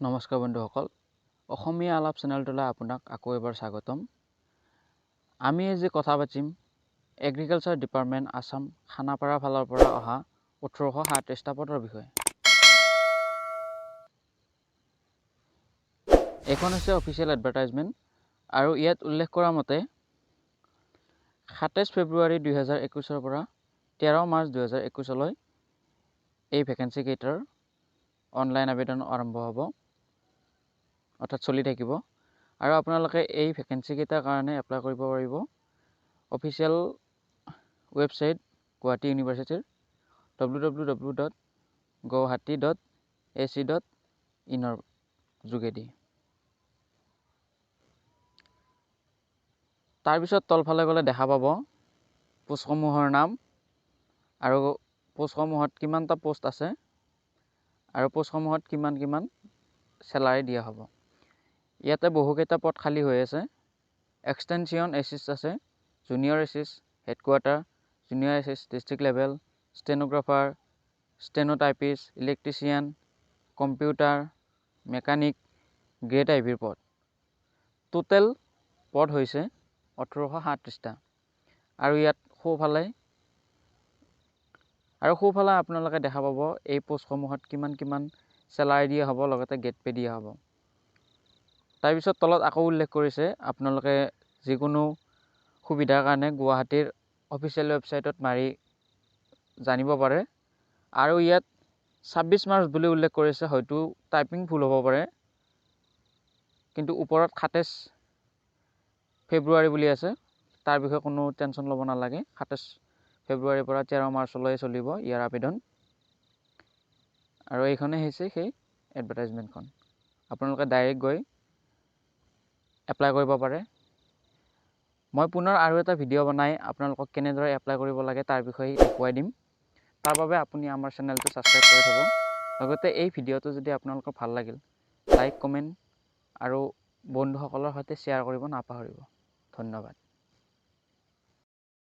নমস্কাৰ বন্ধুসকল, অসমীয়া আলাপ চেনেলটোলৈ আপোনাক আকৌ এবাৰ স্বাগতম। আমি আজি কথা পাতিম এগ্ৰিকালচাৰ ডিপাৰ্টমেণ্ট আসাম খানাপাৰা ফালৰ পৰা অহা 1837টা পদৰ বিষয়ে। এইখন হৈছে অফিচিয়েল এডভাৰটাইজমেণ্ট আৰু ইয়াত উল্লেখ কৰা মতে 27 ফেব্ৰুৱাৰী 2021 পৰা 13 মাৰ্চ 2021 এই ভেকেঞ্চি কেইটাৰ অনলাইন আবেদন আৰম্ভ হ'ব, অৰ্থাৎ চলি থাকিব। আৰু আপোনালোকে এই ভেকেঞ্চি কেইটাৰ কাৰণে এপ্লাই কৰিব পাৰিব অফিচিয়েল ৱেবছাইট গুৱাহাটী ইউনিভাৰ্চিটিৰ www.guwahati.ac.in ৰ যোগেদি। তাৰপিছত তলফালে গ'লে দেখা পাব পোষ্টসমূহৰ নাম আৰু পোষ্টসমূহত কিমানটা পোষ্ট আছে আৰু পোষ্টসমূহত কিমান চেলাৰী দিয়া হ'ব। ইয়াতে বহুকেইটা পদ খালী হৈ আছে। এক্সটেনশ্যন এচিষ্ট আছে, junior assistant, headquarter, junior assistant district level, stenographer, stenotypist, electrician, computer, mechanic, grade আইভিৰ পদ। টোটেল পদ হৈছে 1837টা। আৰু ইয়াত সোঁফালে আপোনালোকে দেখা পাব এই পোষ্টসমূহত কিমান চেলাৰী দিয়া হ'ব, লগতে গেট পে দিয়া হ'ব। তাৰপিছত তলত আকৌ উল্লেখ কৰিছে আপোনালোকে যিকোনো সুবিধাৰ কাৰণে গুৱাহাটীৰ অফিচিয়েল ৱেবছাইটত মাৰি জানিব পাৰে। আৰু ইয়াত 26 মাৰ্চ বুলি উল্লেখ কৰিছে, হয়তো টাইপিং ভুল হ'ব পাৰে, কিন্তু ওপৰত 27 ফেব্ৰুৱাৰী বুলি আছে। তাৰ বিষয়ে কোনো টেনশ্যন ল'ব নালাগে। 27 ফেব্ৰুৱাৰীৰ পৰা 13 মাৰ্চলৈ চলিব ইয়াৰ আবেদন। আৰু এইখনেই হৈছে সেই এডভাৰটাইজমেণ্টখন। আপোনালোকে ডাইৰেক্ট গৈ এপ্লাই কৰিব পাৰে। মই পুনৰ আৰু এটা ভিডিঅ' বনাই আপোনালোকক কেনেদৰে এপ্লাই কৰিব লাগে তাৰ বিষয়ে দেখুৱাই দিম। তাৰ বাবে আপুনি আমাৰ চেনেলটো ছাবস্ক্ৰাইব কৰি থ'ব। লগতে এই ভিডিঅ'টো যদি আপোনালোকৰ ভাল লাগিল, লাইক, কমেণ্ট আৰু বন্ধুসকলৰ সৈতে শ্বেয়াৰ কৰিব নাপাহৰিব। ধন্যবাদ।